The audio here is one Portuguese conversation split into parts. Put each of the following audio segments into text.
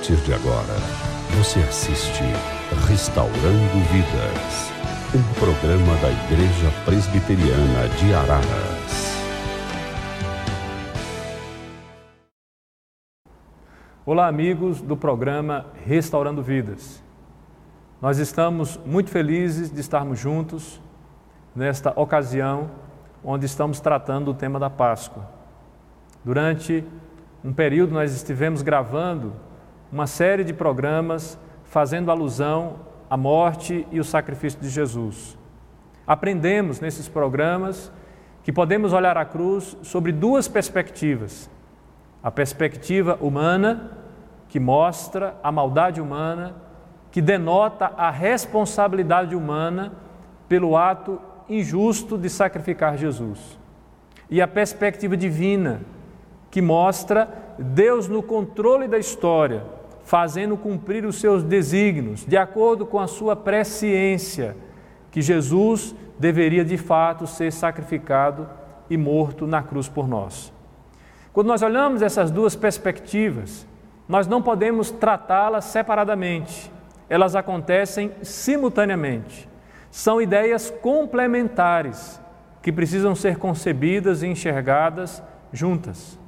partir de agora, você assiste Restaurando Vidas, um programa da Igreja Presbiteriana de Araras. Olá, amigos do programa Restaurando Vidas. Nós estamos muito felizes de estarmos juntos nesta ocasião onde estamos tratando o tema da Páscoa. Durante um período nós estivemos gravando uma série de programas fazendo alusão à morte e o sacrifício de Jesus. Aprendemos nesses programas que podemos olhar a cruz sobre duas perspectivas. A perspectiva humana, que mostra a maldade humana, que denota a responsabilidade humana pelo ato injusto de sacrificar Jesus. E a perspectiva divina, que mostra Deus no controle da história, fazendo cumprir os seus desígnios, de acordo com a sua presciência, que Jesus deveria de fato ser sacrificado e morto na cruz por nós. Quando nós olhamos essas duas perspectivas, nós não podemos tratá-las separadamente, elas acontecem simultaneamente. São ideias complementares que precisam ser concebidas e enxergadas juntas.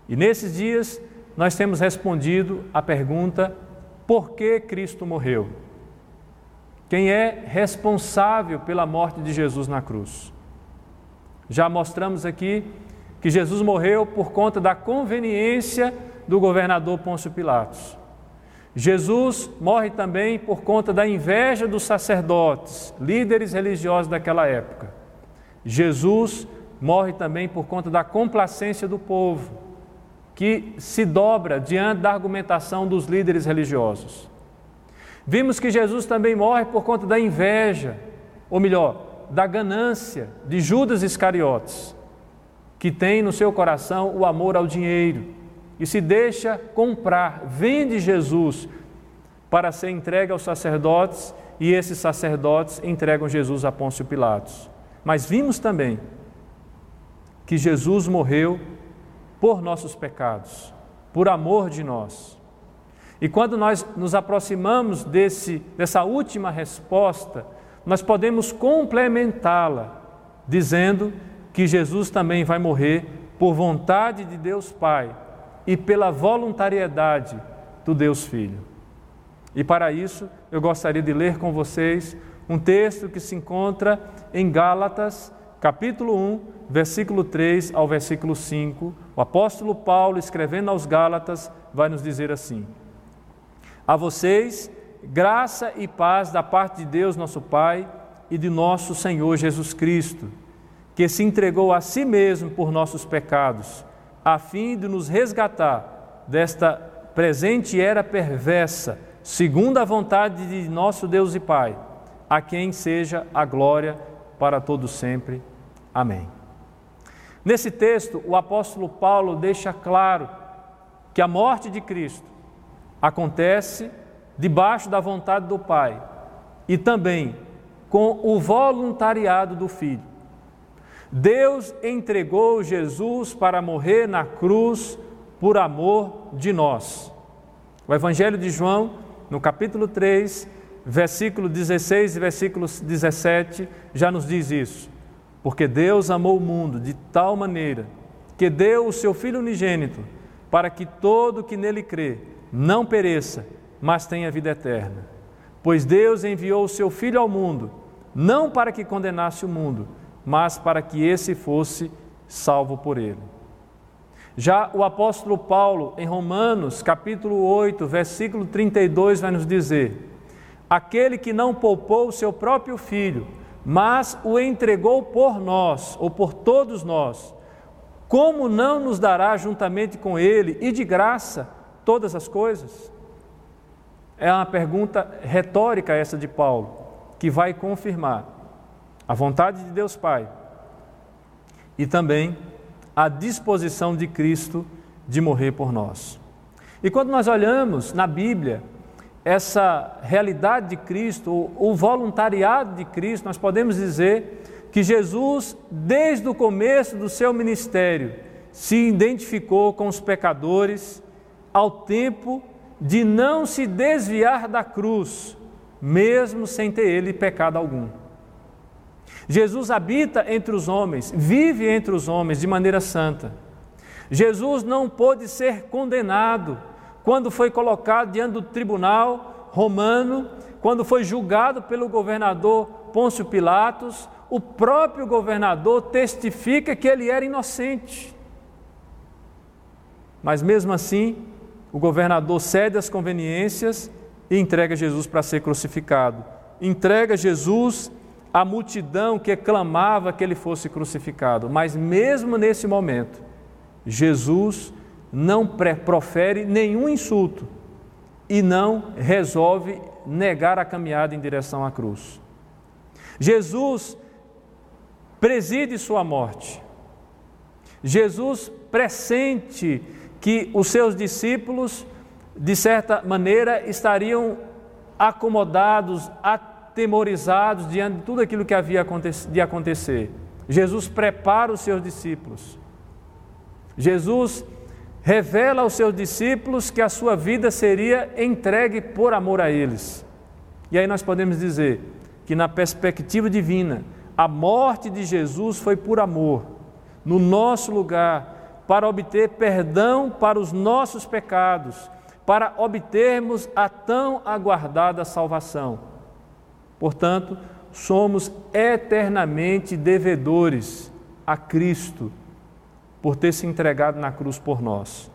E nesses dias nós temos respondido à pergunta: por que Cristo morreu? Quem é responsável pela morte de Jesus na cruz? Já mostramos aqui que Jesus morreu por conta da conveniência do governador Pôncio Pilatos. Jesus morre também por conta da inveja dos sacerdotes, líderes religiosos daquela época. Jesus morre também por conta da complacência do povo, que se dobra diante da argumentação dos líderes religiosos. Vimos que Jesus também morre por conta da inveja, ou melhor, da ganância de Judas Iscariotes, que tem no seu coração o amor ao dinheiro e se deixa comprar, vende Jesus para ser entregue aos sacerdotes, e esses sacerdotes entregam Jesus a Pôncio Pilatos. Mas vimos também que Jesus morreu por nossos pecados, por amor de nós. E quando nós nos aproximamos dessa última resposta, nós podemos complementá-la, dizendo que Jesus também vai morrer por vontade de Deus Pai e pela voluntariedade do Deus Filho. E para isso, eu gostaria de ler com vocês um texto que se encontra em Gálatas, capítulo 1, versículo 3 ao versículo 5. O apóstolo Paulo, escrevendo aos Gálatas, vai nos dizer assim: a vocês, graça e paz da parte de Deus nosso Pai e de nosso Senhor Jesus Cristo, que se entregou a si mesmo por nossos pecados, a fim de nos resgatar desta presente era perversa, segundo a vontade de nosso Deus e Pai, a quem seja a glória para todos sempre. Amém. Nesse texto, o apóstolo Paulo deixa claro que a morte de Cristo acontece debaixo da vontade do Pai e também com o voluntariado do Filho. Deus entregou Jesus para morrer na cruz por amor de nós. O Evangelho de João, no capítulo 3, versículo 16 e versículo 17, já nos diz isso. Porque Deus amou o mundo de tal maneira que deu o seu Filho unigênito, para que todo que nele crê não pereça, mas tenha vida eterna. Pois Deus enviou o seu Filho ao mundo, não para que condenasse o mundo, mas para que esse fosse salvo por ele. Já o apóstolo Paulo, em Romanos, capítulo 8, versículo 32, vai nos dizer: aquele que não poupou o seu próprio Filho, mas o entregou por nós, ou por todos nós, como não nos dará juntamente com ele e de graça todas as coisas? É uma pergunta retórica essa de Paulo, que vai confirmar a vontade de Deus Pai e também a disposição de Cristo de morrer por nós. E quando nós olhamos na Bíblia essa realidade de Cristo, o voluntariado de Cristo, nós podemos dizer que Jesus, desde o começo do seu ministério, se identificou com os pecadores ao tempo de não se desviar da cruz, mesmo sem ter ele pecado algum. Jesus habita entre os homens, vive entre os homens de maneira santa. Jesus não pôde ser condenado quando foi colocado diante do tribunal romano, quando foi julgado pelo governador Pôncio Pilatos. O próprio governador testifica que ele era inocente. Mas mesmo assim, o governador cede às conveniências e entrega Jesus para ser crucificado. Entrega Jesus à multidão que clamava que ele fosse crucificado. Mas mesmo nesse momento, Jesus não profere nenhum insulto e não resolve negar a caminhada em direção à cruz. Jesus preside sua morte. Jesus pressente que os seus discípulos, de certa maneira, estariam acomodados, atemorizados diante de tudo aquilo que havia de acontecer. Jesus prepara os seus discípulos. Jesus revela aos seus discípulos que a sua vida seria entregue por amor a eles. E aí nós podemos dizer que, na perspectiva divina, a morte de Jesus foi por amor, no nosso lugar, para obter perdão para os nossos pecados, para obtermos a tão aguardada salvação. Portanto, somos eternamente devedores a Cristo, por ter se entregado na cruz por nós.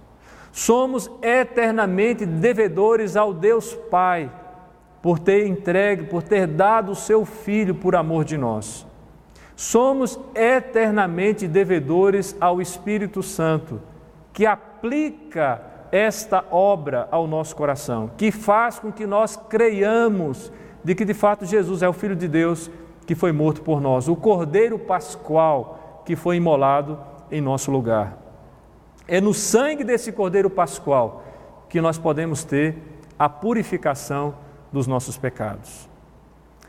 Somos eternamente devedores ao Deus Pai, por ter entregue, por ter dado o seu Filho por amor de nós. Somos eternamente devedores ao Espírito Santo, que aplica esta obra ao nosso coração, que faz com que nós creiamos de que de fato Jesus é o Filho de Deus que foi morto por nós, o Cordeiro Pascual que foi imolado em nosso lugar. É no sangue desse Cordeiro Pascual que nós podemos ter a purificação dos nossos pecados.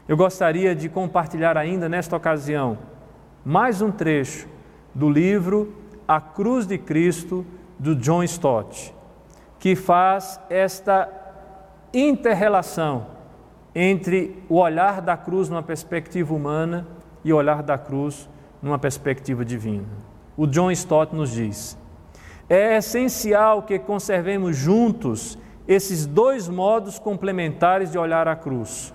Eu gostaria de compartilhar ainda nesta ocasião mais um trecho do livro A Cruz de Cristo, do John Stott, que faz esta inter-relação entre o olhar da cruz numa perspectiva humana e o olhar da cruz numa perspectiva divina. O John Stott nos diz: é essencial que conservemos juntos esses dois modos complementares de olhar a cruz.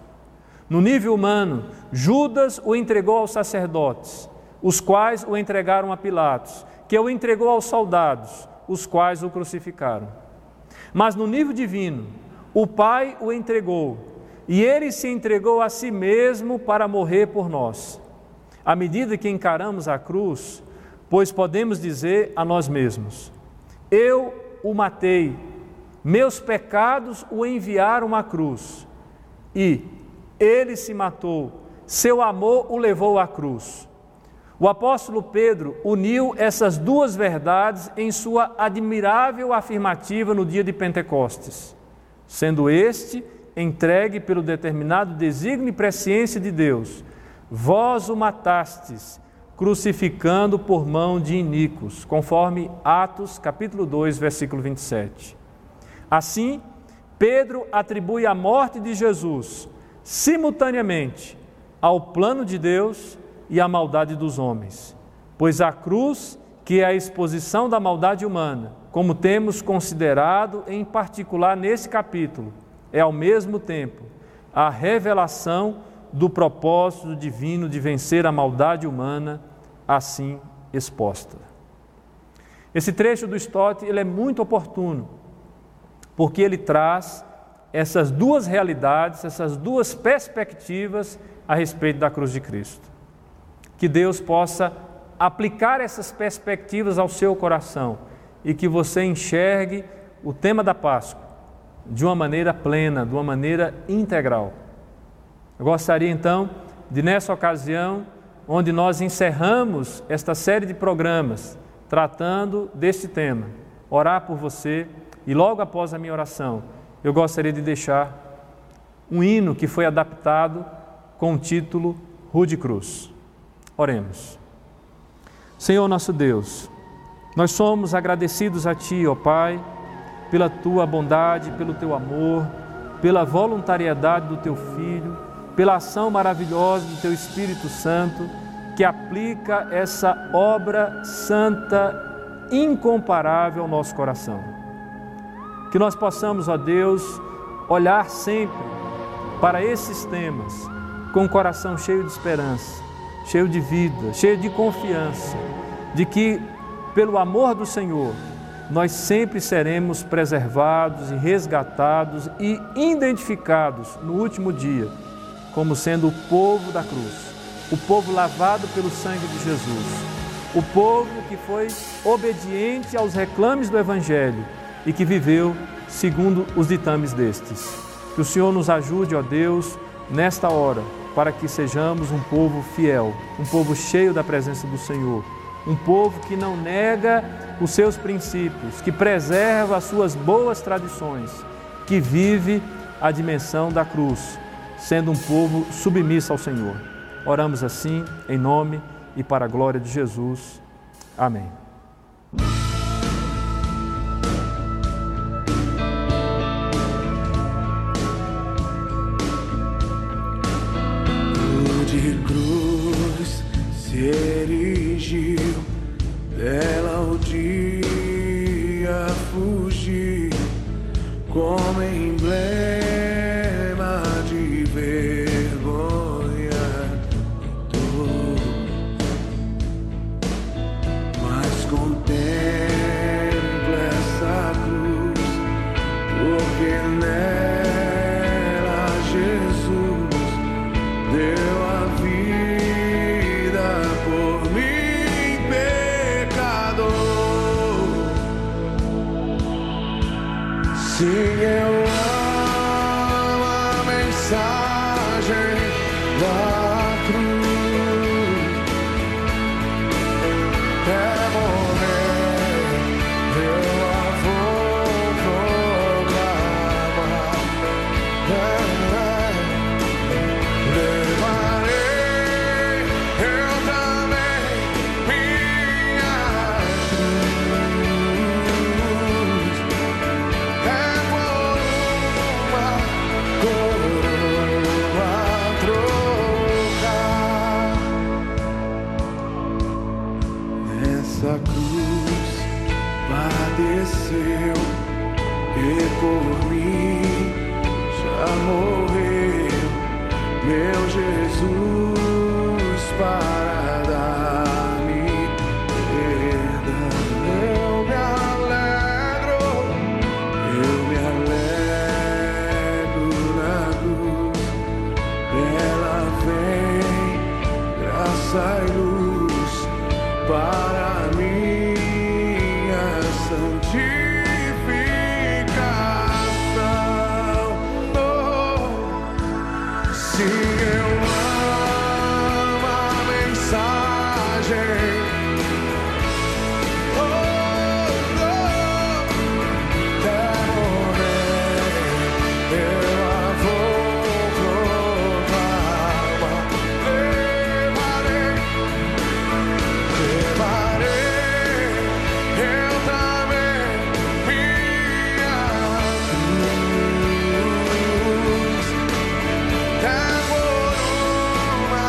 No nível humano, Judas o entregou aos sacerdotes, os quais o entregaram a Pilatos, que o entregou aos soldados, os quais o crucificaram. Mas no nível divino, o Pai o entregou, e ele se entregou a si mesmo para morrer por nós. À medida que encaramos a cruz, pois podemos dizer a nós mesmos: eu o matei, meus pecados o enviaram à cruz, e ele se matou, seu amor o levou à cruz. O apóstolo Pedro uniu essas duas verdades em sua admirável afirmativa no dia de Pentecostes, sendo este entregue pelo determinado desígnio e presciência de Deus: vós o matastes, crucificando por mão de iníquos, conforme Atos capítulo 2, versículo 27. Assim, Pedro atribui a morte de Jesus simultaneamente ao plano de Deus e à maldade dos homens, pois a cruz, que é a exposição da maldade humana, como temos considerado em particular nesse capítulo, é ao mesmo tempo a revelação do propósito divino de vencer a maldade humana assim exposta. Esse trecho do Stott ele é muito oportuno, porque ele traz essas duas realidades, essas duas perspectivas a respeito da cruz de Cristo. Que Deus possa aplicar essas perspectivas ao seu coração e que você enxergue o tema da Páscoa de uma maneira plena, de uma maneira integral. Eu gostaria então de, nessa ocasião, onde nós encerramos esta série de programas tratando deste tema, orar por você, e logo após a minha oração, eu gostaria de deixar um hino que foi adaptado com o título Rude Cruz. Oremos. Senhor nosso Deus, nós somos agradecidos a Ti, ó Pai, pela tua bondade, pelo teu amor, pela voluntariedade do teu Filho, pela ação maravilhosa do teu Espírito Santo, que aplica essa obra santa, incomparável ao nosso coração. Que nós possamos, ó Deus, olhar sempre para esses temas com o coração cheio de esperança, cheio de vida, cheio de confiança, de que, pelo amor do Senhor, nós sempre seremos preservados e resgatados e identificados no último dia como sendo o povo da cruz, o povo lavado pelo sangue de Jesus, o povo que foi obediente aos reclames do Evangelho e que viveu segundo os ditames destes. Que o Senhor nos ajude, ó Deus, nesta hora, para que sejamos um povo fiel, um povo cheio da presença do Senhor, um povo que não nega os seus princípios, que preserva as suas boas tradições, que vive a dimensão da cruz, sendo um povo submisso ao Senhor. Oramos assim, em nome e para a glória de Jesus. Amém. De cruz se erigiu, dela o dia fugir, como emblema de vergonha dor. Mas contempla essa cruz, porque nela Jesus deu a vida por mim, pecador. Sim, eu amo a mensagem da cruz. Até morrer eu a vou proclamar. Levarei eu também minha cruz. É por uma coroa trocar. Nessa cruz padeceu e por mim já morreu meu Jesus para dar-me perdão. Eu me alegro na cruz, ela vem graça e luz para minha santificação. Se eu amo a mensagem, até morrer eu a vou proclamar. Levarei eu também minha cruz. É por uma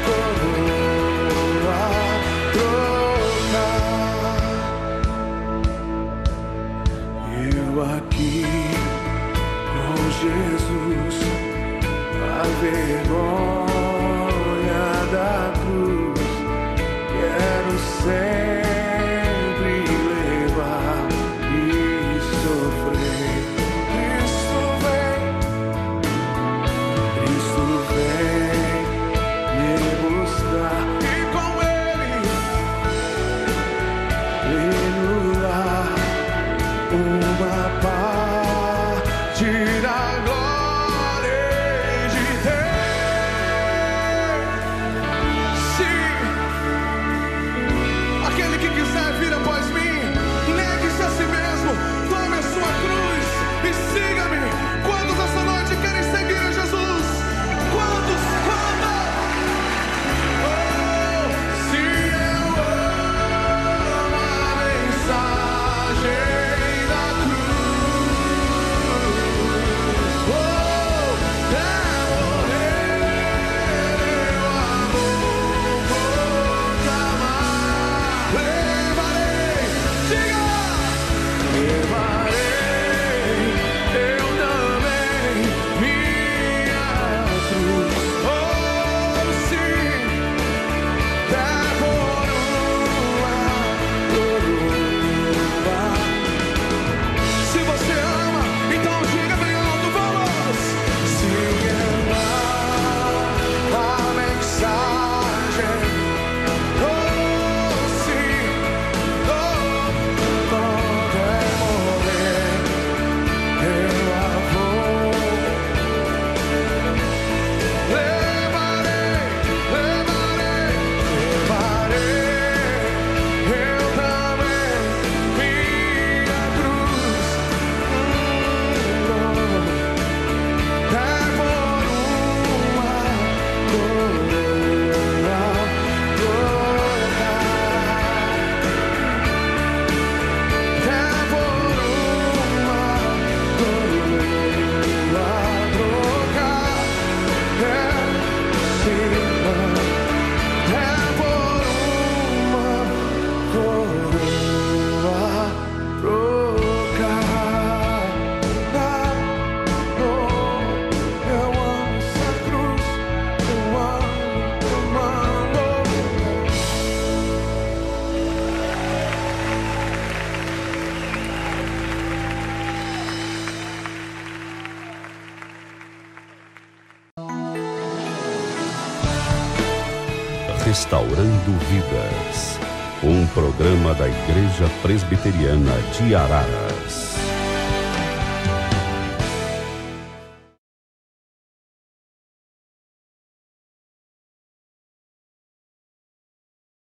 coroa trocar. Eu aqui com Jesus, a vergonha da cruz, quero sempre levar e sofrer. Cristo vem me buscar e com Ele nos dá uma parte da glória de Deus. Restaurando Vidas, um programa da Igreja Presbiteriana de Araras.